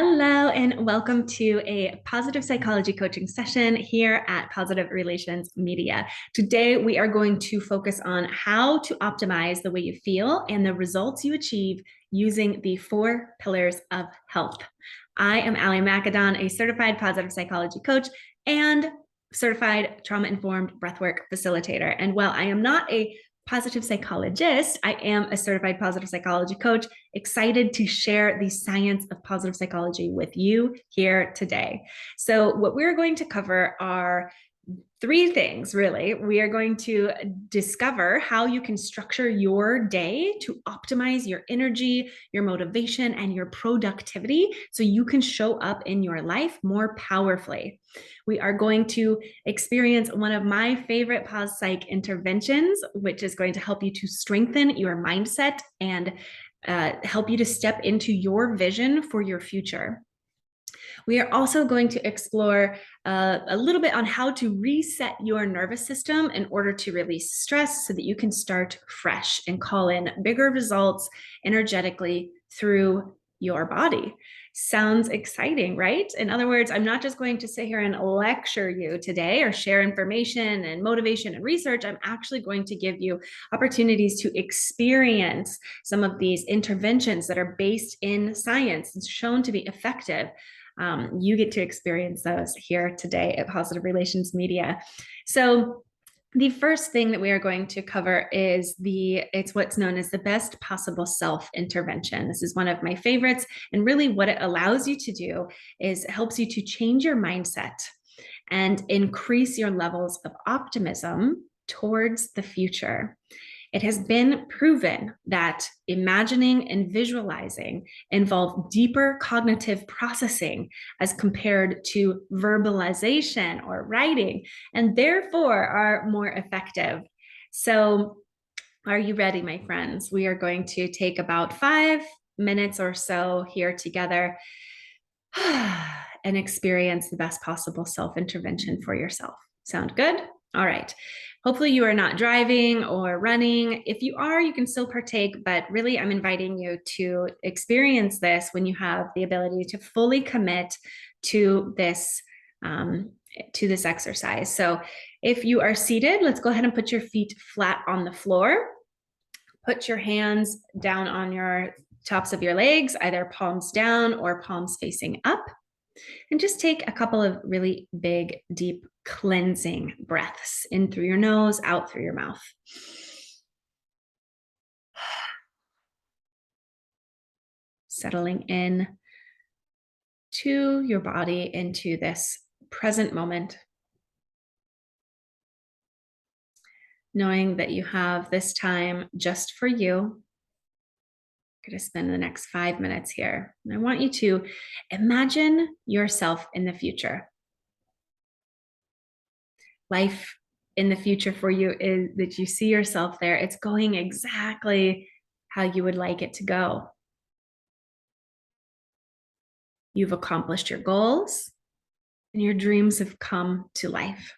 Hello, and welcome to a positive psychology coaching session here at Positive Relations Media. Today, we are going to focus on how to optimize the way you feel and the results you achieve using the 4 pillars of health. I am Ali Macadon, a certified positive psychology coach and certified trauma-informed breathwork facilitator. And while I am not a positive psychologist, I am a certified positive psychology coach, excited to share the science of positive psychology with you here today. So, what we're going to cover are 3 things, really. We are going to discover how you can structure your day to optimize your energy, your motivation, and your productivity so you can show up in your life more powerfully. We are going to experience one of my favorite pause psych interventions, which is going to help you to strengthen your mindset and help you to step into your vision for your future. We are also going to explore a little bit on how to reset your nervous system in order to release stress so that you can start fresh and call in bigger results energetically through your body. Sounds exciting, right? In other words, I'm not just going to sit here and lecture you today or share information and motivation and research. I'm actually going to give you opportunities to experience some of these interventions that are based in science and shown to be effective. You get to experience those here today at Positive Relations Media. So the first thing that we are going to cover is it's what's known as the best possible self intervention. This is one of my favorites. And really what it allows you to do is it helps you to change your mindset and increase your levels of optimism towards the future. It has been proven that imagining and visualizing involve deeper cognitive processing as compared to verbalization or writing, and therefore are more effective. So, are you ready, my friends? We are going to take about 5 minutes or so here together and experience the best possible self-intervention for yourself. Sound good? All right. Hopefully you are not driving or running. If you are, you can still partake, but really I'm inviting you to experience this when you have the ability to fully commit to this exercise. So if you are seated, let's go ahead and put your feet flat on the floor. Put your hands down on your tops of your legs, either palms down or palms facing up. And just take a couple of really big, deep cleansing breaths in through your nose, out through your mouth. Settling in to your body, into this present moment. Knowing that you have this time just for you. I'm going to spend the next 5 minutes here. And I want you to imagine yourself in the future. Life in the future for you is that you see yourself there. It's going exactly how you would like it to go. You've accomplished your goals and your dreams have come to life.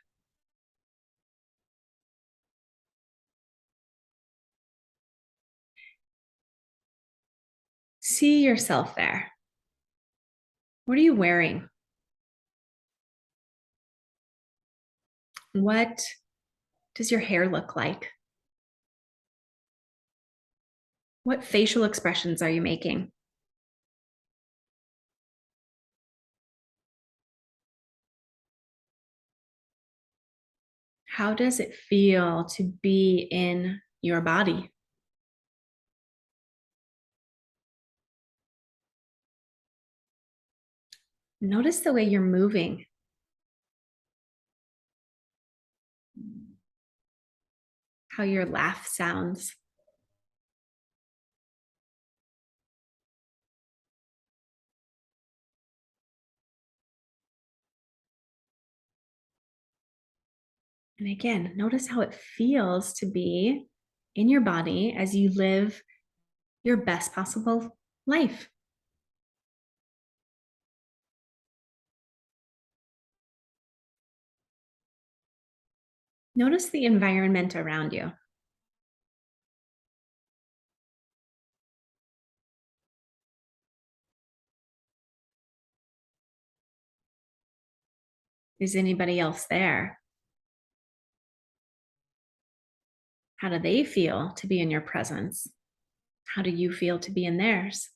See yourself there. What are you wearing? What does your hair look like? What facial expressions are you making? How does it feel to be in your body? Notice the way you're moving. How your laugh sounds. And again, notice how it feels to be in your body as you live your best possible life. Notice the environment around you. Is anybody else there? How do they feel to be in your presence? How do you feel to be in theirs?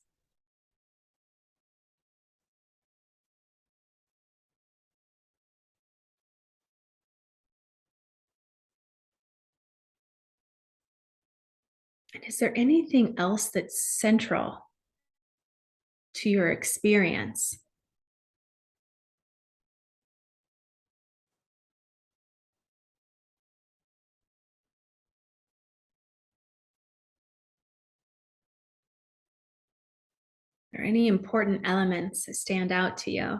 And is there anything else that's central to your experience? Are there any important elements that stand out to you?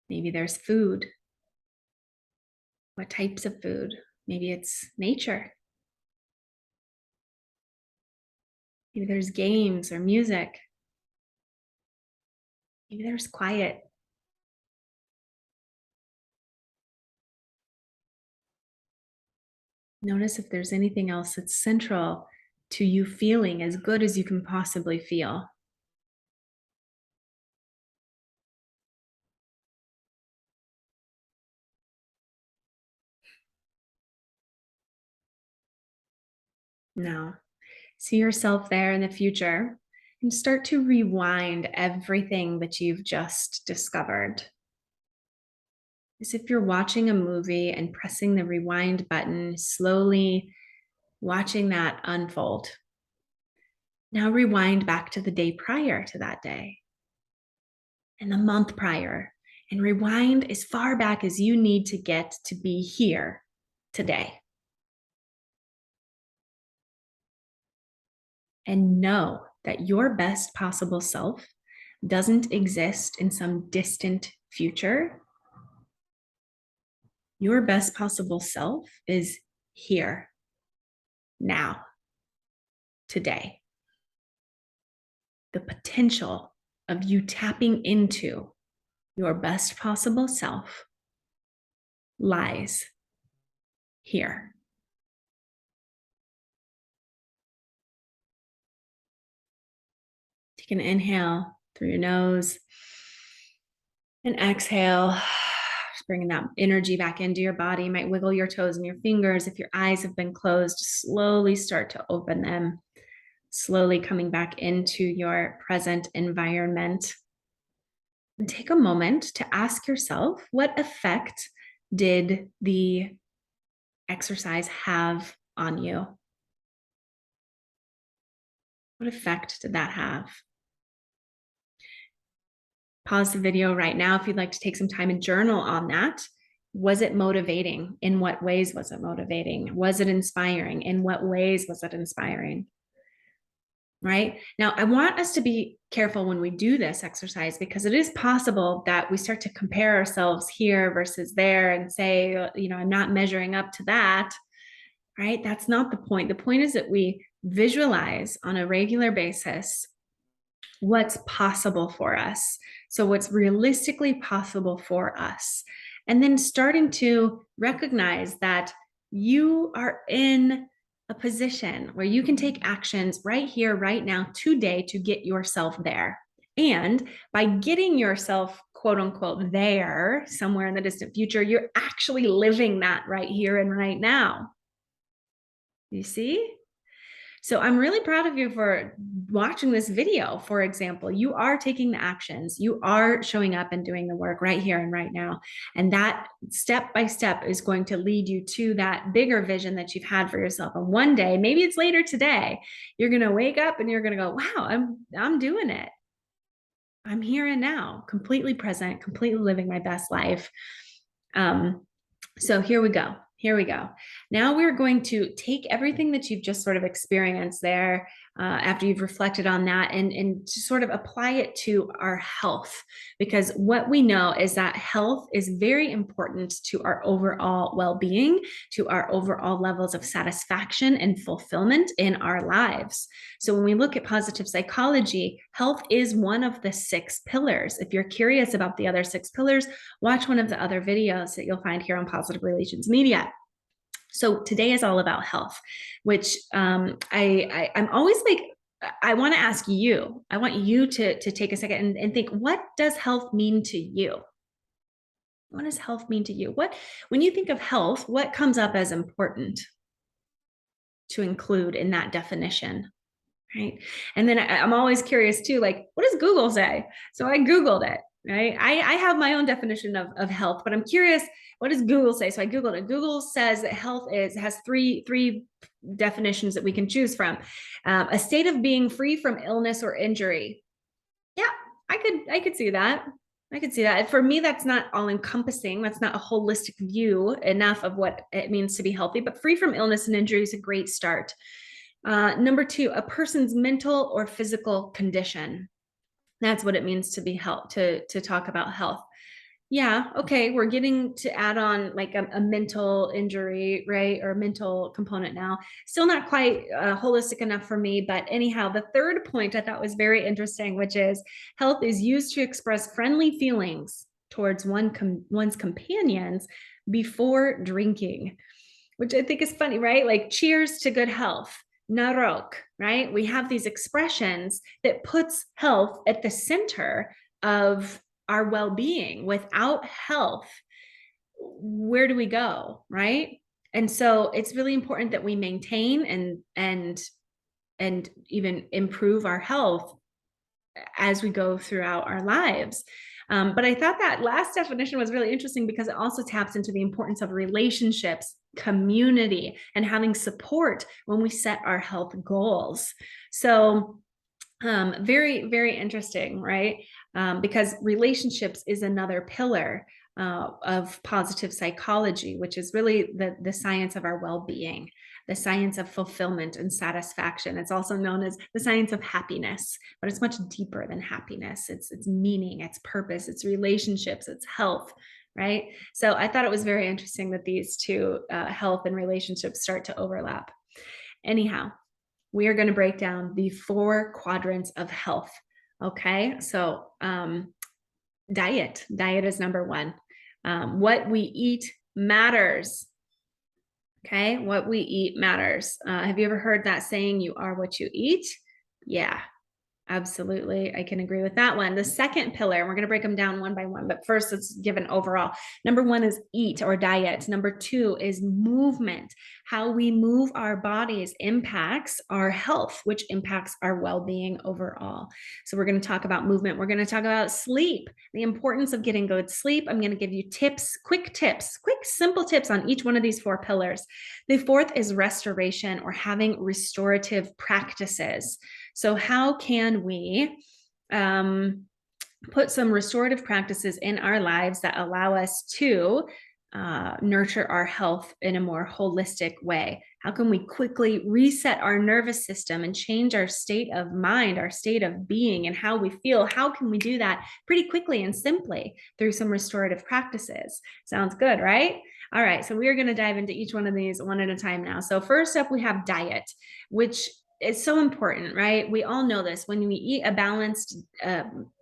Maybe there's food. What types of food? Maybe it's nature. Maybe there's games or music. Maybe there's quiet. Notice if there's anything else that's central to you feeling as good as you can possibly feel. Now, see yourself there in the future and start to rewind everything that you've just discovered. As if you're watching a movie and pressing the rewind button, slowly watching that unfold. Now rewind back to the day prior to that day and the month prior, and rewind as far back as you need to get to be here today. And know that your best possible self doesn't exist in some distant future. Your best possible self is here, now, today. The potential of you tapping into your best possible self lies here. Take an inhale through your nose and exhale, just bringing that energy back into your body. You might wiggle your toes and your fingers. If your eyes have been closed, slowly start to open them, slowly coming back into your present environment. And take a moment to ask yourself, what effect did the exercise have on you? What effect did that have? Pause the video right now if you'd like to take some time and journal on that. Was it motivating? In what ways was it motivating? Was it inspiring? In what ways was it inspiring? Right now, I want us to be careful when we do this exercise, because it is possible that we start to compare ourselves here versus there and say, I'm not measuring up to that. Right? That's not the point. The point is that we visualize on a regular basis what's possible for us. So, what's realistically possible for us. And then starting to recognize that you are in a position where you can take actions right here, right now, today to get yourself there. And by getting yourself, quote unquote, there somewhere in the distant future, you're actually living that right here and right now. You see? So I'm really proud of you for watching this video. For example, you are taking the actions, you are showing up and doing the work right here and right now. And that step by step is going to lead you to that bigger vision that you've had for yourself. And one day, maybe it's later today, you're going to wake up and you're going to go, wow, I'm doing it. I'm here and now, completely present, completely living my best life. So here we go. Here we go. Now we're going to take everything that you've just sort of experienced there after you've reflected on that and sort of apply it to our health. Because what we know is that health is very important to our overall well-being, to our overall levels of satisfaction and fulfillment in our lives. So when we look at positive psychology, health is one of the 6 pillars. If you're curious about the other 6 pillars, watch one of the other videos that you'll find here on Positive Relations Media. So today is all about health, which I'm always like, I want to ask you, I want you to take a second and think, what does health mean to you? What does health mean to you? When you think of health, what comes up as important to include in that definition? Right. And then I'm always curious too, like, what does Google say? So I Googled it, right? I have my own definition of health, but I'm curious, what does Google say? So I Googled it. Google says that health has three definitions that we can choose from. A state of being free from illness or injury. Yeah, I could see that. I could see that. For me, that's not all encompassing. That's not a holistic view enough of what it means to be healthy, but free from illness and injury is a great start. Number two, a person's mental or physical condition. That's what it means to be health, to talk about health. Yeah, okay, we're getting to add on like a mental injury, right? Or a mental component now. Still not quite holistic enough for me, but anyhow, the third point I thought was very interesting, which is health is used to express friendly feelings towards one's companions before drinking, which I think is funny, right? Like cheers to good health, narok, right? We have these expressions that puts health at the center of our well-being. Without health, where do we go, right? And so it's really important that we maintain and even improve our health as we go throughout our lives. But I thought that last definition was really interesting because it also taps into the importance of relationships, community, and having support when we set our health goals. So very, very interesting, right? Because relationships is another pillar of positive psychology, which is really the science of our well-being, the science of fulfillment and satisfaction. It's also known as the science of happiness, but it's much deeper than happiness. It's meaning, it's purpose, it's relationships, it's health, right? So I thought it was very interesting that these two, health and relationships, start to overlap. Anyhow, we are going to break down the 4 quadrants of health. Okay, so diet is number 1. What we eat matters. Okay, what we eat matters. Have you ever heard that saying, you are what you eat? Yeah, absolutely. I can agree with that one. The second pillar, we're going to break them down one by one, but first let's give an overall. Number 1 is eat or diet. Number 2 is movement. How we move our bodies impacts our health, which impacts our well-being overall. So we're going to talk about movement. We're going to talk about sleep, the importance of getting good sleep. I'm going to give you quick, simple tips on each one of these 4 pillars. The fourth is restoration, or having restorative practices. So how can we put some restorative practices in our lives that allow us to nurture our health in a more holistic way? How can we quickly reset our nervous system and change our state of mind, our state of being, and how we feel? How can we do that pretty quickly and simply through some restorative practices? Sounds good, right? All right, so we are going to dive into each one of these one at a time now. So first up, we have diet, which is so important, right? We all know this. When we eat a balanced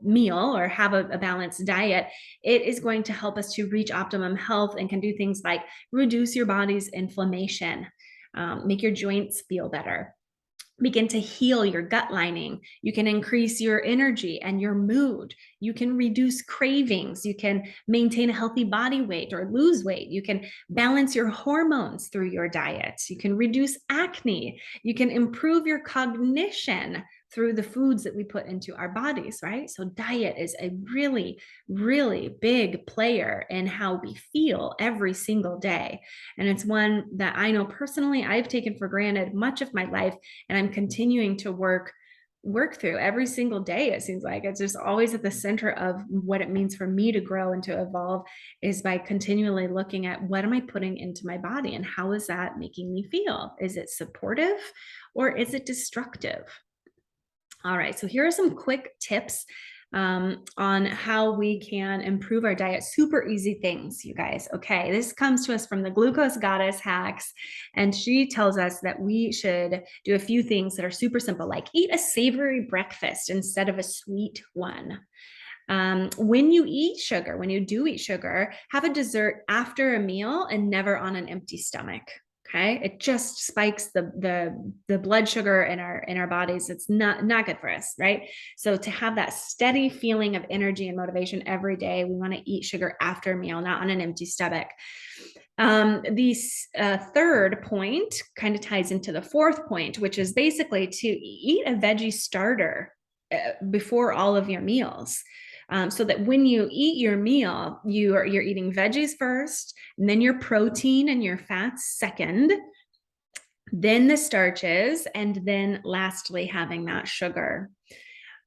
meal or have a balanced diet, it is going to help us to reach optimum health and can do things like reduce your body's inflammation, make your joints feel better, begin to heal your gut lining. You can increase your energy and your mood. You can reduce cravings. You can maintain a healthy body weight or lose weight. You can balance your hormones through your diet. You can reduce acne. You can improve your cognition through the foods that we put into our bodies, right? So diet is a really, really big player in how we feel every single day. And it's one that I know personally I've taken for granted much of my life, and I'm continuing to work through every single day. It seems like it's just always at the center of what it means for me to grow and to evolve, is by continually looking at what am I putting into my body and how is that making me feel? Is it supportive or is it destructive? All right, so here are some quick tips on how we can improve our diet. Super easy things, you guys. Okay, this comes to us from the Glucose Goddess Hacks, and she tells us that we should do a few things that are super simple, like eat a savory breakfast instead of a sweet one. When you do eat sugar, have a dessert after a meal and never on an empty stomach. Okay, it just spikes the blood sugar in our bodies. It's not good for us, right? So to have that steady feeling of energy and motivation every day, we want to eat sugar after a meal, not on an empty stomach. The third point kind of ties into the fourth point, which is basically to eat a veggie starter before all of your meals. So that when you eat your meal, you're eating veggies first, and then your protein and your fats second, then the starches, and then lastly having that sugar.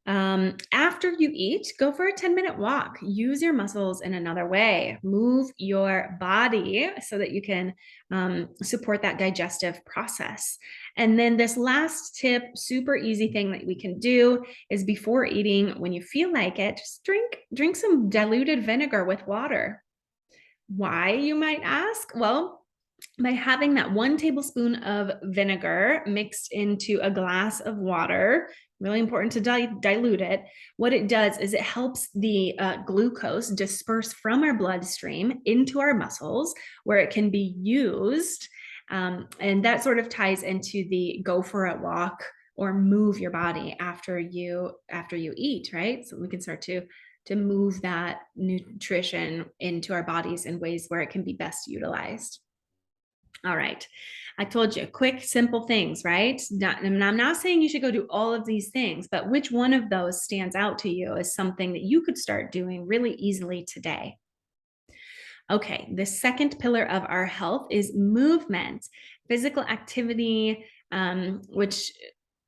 After you eat, go for a 10-minute walk. Use your muscles in another way. Move your body so that you can support that digestive process. And then this last tip, super easy thing that we can do is before eating, when you feel like it, just drink some diluted vinegar with water. Why, you might ask? Well, by having that 1 tablespoon of vinegar mixed into a glass of water, really important to dilute it. What it does is it helps the glucose disperse from our bloodstream into our muscles where it can be used. And that sort of ties into the go for a walk or move your body after you eat, right? So we can start to move that nutrition into our bodies in ways where it can be best utilized. All right. I told you quick, simple things, right? And I'm not saying you should go do all of these things, but which one of those stands out to you as something that you could start doing really easily today? Okay, the second pillar of our health is movement, physical activity, which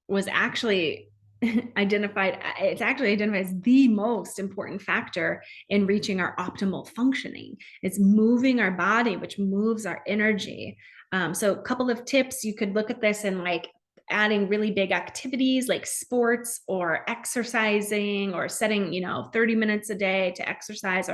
was actually it's actually identified as the most important factor in reaching our optimal functioning. It's moving our body, which moves our energy. So a couple of tips, you could look at this in like adding really big activities like sports or exercising, or setting 30 minutes a day to exercise,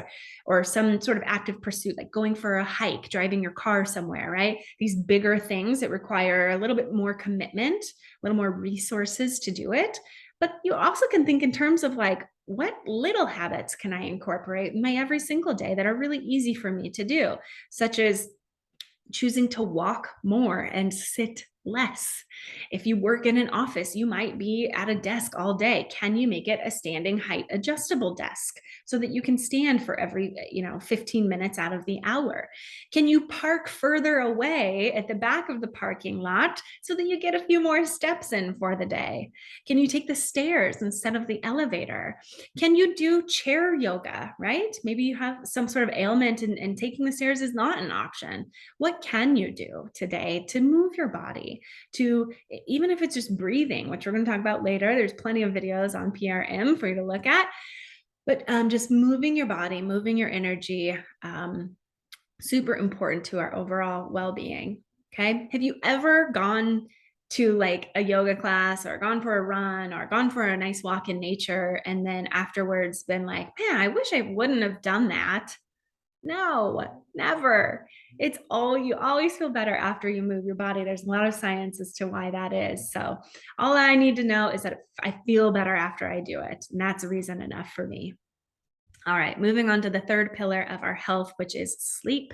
or some sort of active pursuit like going for a hike, driving your car somewhere, right? These bigger things that require a little bit more commitment, a little more resources to do it. But you also can think in terms of like, what little habits can I incorporate in my every single day that are really easy for me to do, such as choosing to walk more and sit less. If you work in an office, you might be at a desk all day. Can you make it a standing height adjustable desk so that you can stand for every 15 minutes out of the hour? Can you park further away at the back of the parking lot so that you get a few more steps in for the day? Can you take the stairs instead of the elevator? Can you do chair yoga, right? Maybe you have some sort of ailment and taking the stairs is not an option. What can you do today to move your body? To, even if it's just breathing, which we're going to talk about later, there's plenty of videos on PRM for you to look at, but just moving your body, moving your energy, super important to our overall well-being. Okay, have you ever gone to like a yoga class or gone for a run or gone for a nice walk in nature and then afterwards been like, man, I wish I wouldn't have done that? No, never. It's all, you always feel better after you move your body. There's a lot of science as to why that is. So all I need to know is that I feel better after I do it. And that's reason enough for me. All right, moving on to the third pillar of our health, which is sleep.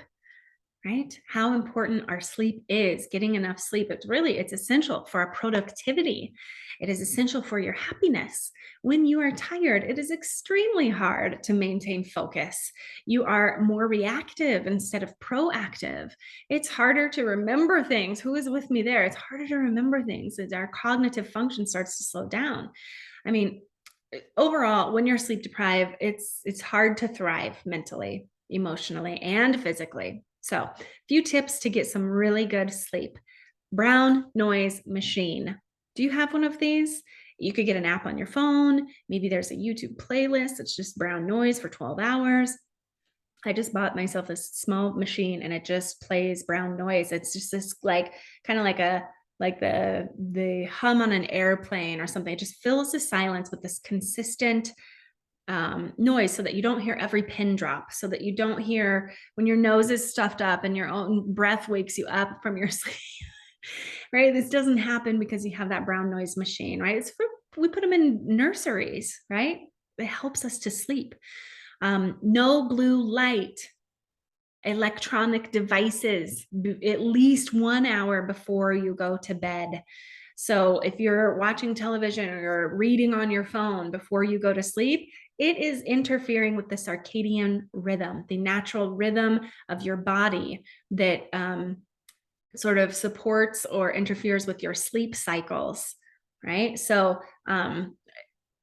Right? How important our sleep is, getting enough sleep. It's essential for our productivity. It is essential for your happiness. When you are tired, it is extremely hard to maintain focus. You are more reactive instead of proactive. It's harder to remember things. Who is with me there? It's harder to remember things as our cognitive function starts to slow down. I mean, overall, when you're sleep deprived, it's hard to thrive mentally, emotionally, and physically. So, a few tips to get some really good sleep. Brown noise machine. Do you have one of these? You could get an app on your phone. Maybe there's a YouTube playlist that's just brown noise for 12 hours. I just bought myself this small machine and it just plays brown noise. It's just this like kind of like the hum on an airplane or something. It just fills the silence with this consistent noise so that you don't hear every pin drop, so that you don't hear when your nose is stuffed up and your own breath wakes you up from your sleep. Right? This doesn't happen because you have that brown noise machine, right? We put them in nurseries, right? It helps us to sleep. No blue light. electronic devices at least 1 hour before you go to bed. So if you're watching television or you're reading on your phone before you go to sleep, it is interfering with the circadian rhythm, the natural rhythm of your body that sort of supports or interferes with your sleep cycles, right? So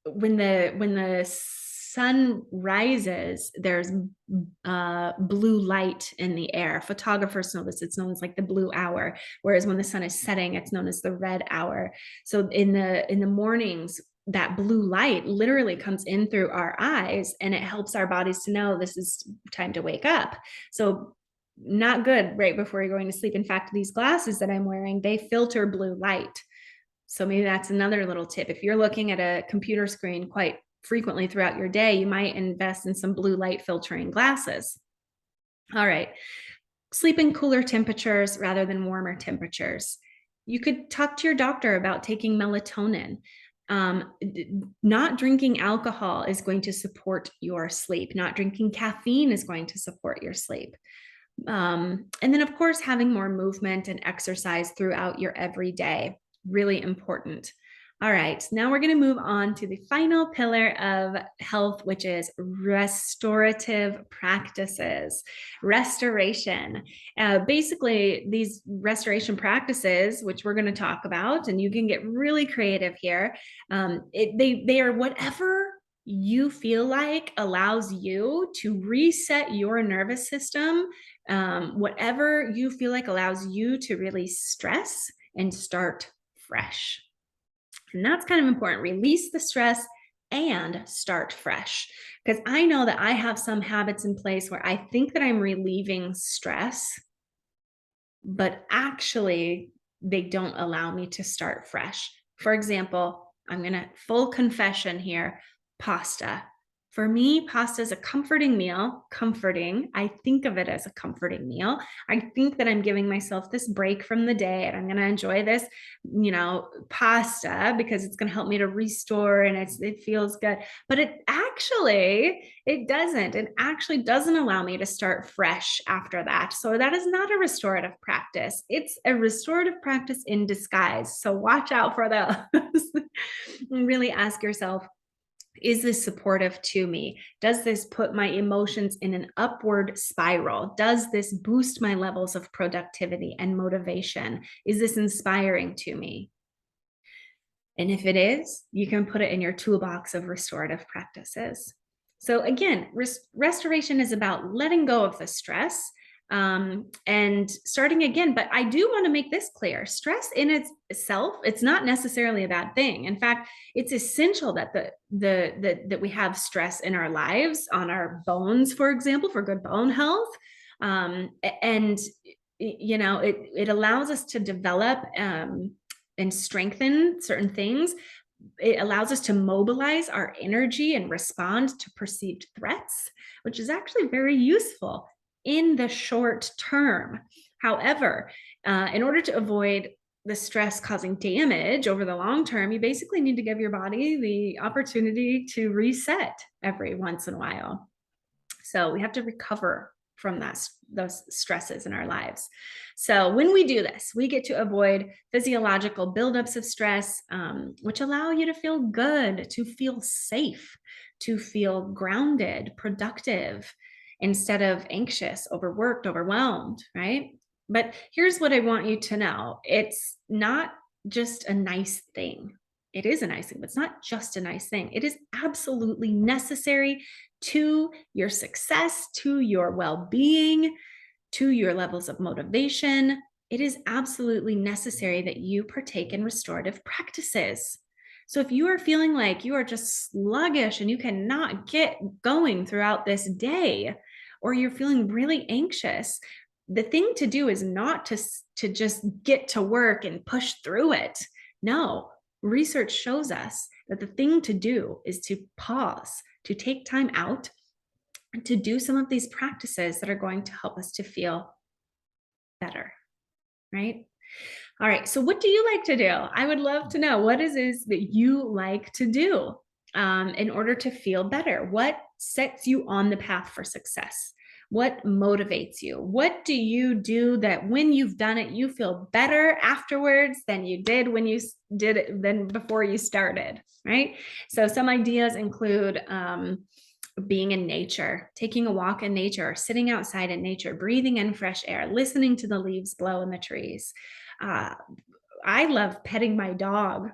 when the sun rises, there's blue light in the air. Photographers know this. It's known as like the blue hour. Whereas when the sun is setting, it's known as the red hour. So in the mornings, that blue light literally comes in through our eyes, and it helps our bodies to know this is time to wake up. So not good right before you're going to sleep. In fact, these glasses that I'm wearing, they filter blue light. So maybe that's another little tip. If you're looking at a computer screen quite frequently throughout your day, you might invest in some blue light filtering glasses. All right. Sleep in cooler temperatures rather than warmer temperatures. You could talk to your doctor about taking melatonin. Not drinking alcohol is going to support your sleep. Not drinking caffeine is going to support your sleep. And then, of course, having more movement and exercise throughout your everyday, really important. All right, now we're going to move on to the final pillar of health, which is restorative practices, restoration. Basically, these restoration practices, which we're going to talk about, and you can get really creative here, they are whatever you feel like allows you to reset your nervous system, whatever you feel like allows you to release stress and start fresh. And that's kind of important. Release the stress and start fresh. Because I know that I have some habits in place where I think that I'm relieving stress, but actually they don't allow me to start fresh. For example, I'm going to full confession here, pasta. For me, pasta is a comforting meal. Comforting. I think of it as a comforting meal. I think that I'm giving myself this break from the day, and I'm going to enjoy this, pasta because it's going to help me to restore, and it feels good. But it doesn't. It actually doesn't allow me to start fresh after that. So that is not a restorative practice. It's a restorative practice in disguise. So watch out for those. And really ask yourself, is this supportive to me? Does this put my emotions in an upward spiral? Does this boost my levels of productivity and motivation? Is this inspiring to me? And if it is, you can put it in your toolbox of restorative practices. So again, restoration is about letting go of the stress and starting again. But I do want to make this clear. Stress in itself, it's not necessarily a bad thing. In fact, it's essential that that we have stress in our lives, on our bones, for example, for good bone health. And it allows us to develop and strengthen certain things. It allows us to mobilize our energy and respond to perceived threats, which is actually very useful in the short term. However, in order to avoid the stress causing damage over the long term, you basically need to give your body the opportunity to reset every once in a while. So we have to recover from those stresses in our lives. So when we do this, we get to avoid physiological buildups of stress, which allow you to feel good, to feel safe, to feel grounded, productive, instead of anxious, overworked, overwhelmed, right? But here's what I want you to know. It's not just a nice thing. It is a nice thing, but it's not just a nice thing. It is absolutely necessary to your success, to your well-being, to your levels of motivation. It is absolutely necessary that you partake in restorative practices. So if you are feeling like you are just sluggish and you cannot get going throughout this day, or you're feeling really anxious, the thing to do is not to just get to work and push through it. No, research shows us that the thing to do is to pause, to take time out, and to do some of these practices that are going to help us to feel better, right? All right, so what do you like to do? I would love to know, what is it that you like to do in order to feel better? What sets you on the path for success? What motivates you? What do you do that when you've done it, you feel better afterwards than you did when you did it than before you started, right? So some ideas include being in nature, taking a walk in nature, sitting outside in nature, breathing in fresh air, listening to the leaves blow in the trees. I love petting my dog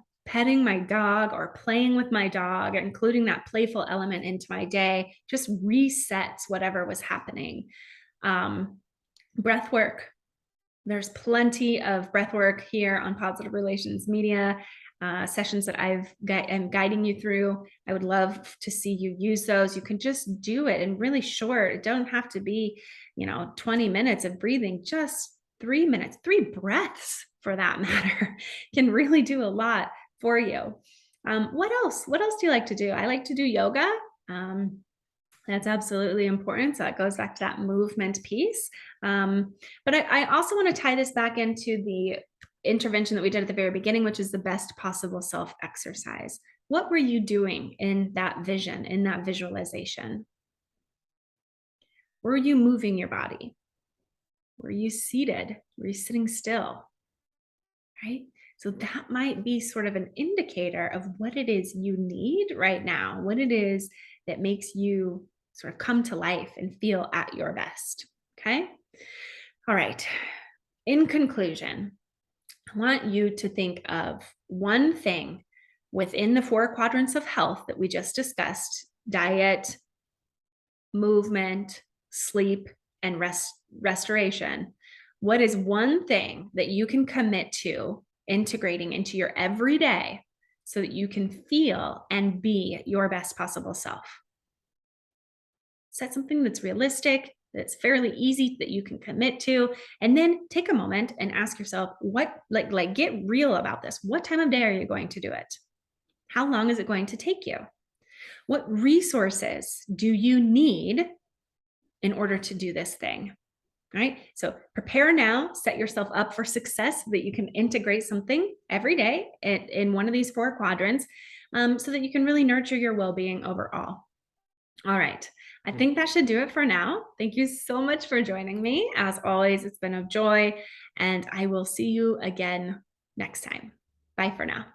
or playing with my dog, including that playful element into my day, just resets whatever was happening. Breath work. There's plenty of breath work here on Positive Relations Media. Sessions that am guiding you through. I would love to see you use those. You can just do it in really short. It don't have to be, 20 minutes of breathing, just 3 minutes, 3 breaths for that matter, can really do a lot for you. What else? What else do you like to do? I like to do yoga. That's absolutely important. So it goes back to that movement piece. But I also want to tie this back into the intervention that we did at the very beginning, which is the best possible self exercise. What were you doing in that vision, in that visualization? Were you moving your body? Were you seated? Were you sitting still? Right? So that might be sort of an indicator of what it is you need right now, what it is that makes you sort of come to life and feel at your best. Okay. All right. In conclusion, I want you to think of one thing within the 4 quadrants of health that we just discussed: diet, movement, sleep, and restoration. What is one thing that you can commit to integrating into your everyday so that you can feel and be your best possible self? Set something that's realistic, that's fairly easy, that you can commit to, and then take a moment and ask yourself, what, like get real about this. What time of day are you going to do it? How long is it going to take you? What resources do you need in order to do this thing? Right? So prepare now, set yourself up for success so that you can integrate something every day in one of these 4 quadrants, so that you can really nurture your well-being overall. All right. I think that should do it for now. Thank you so much for joining me. As always, it's been a joy, and I will see you again next time. Bye for now.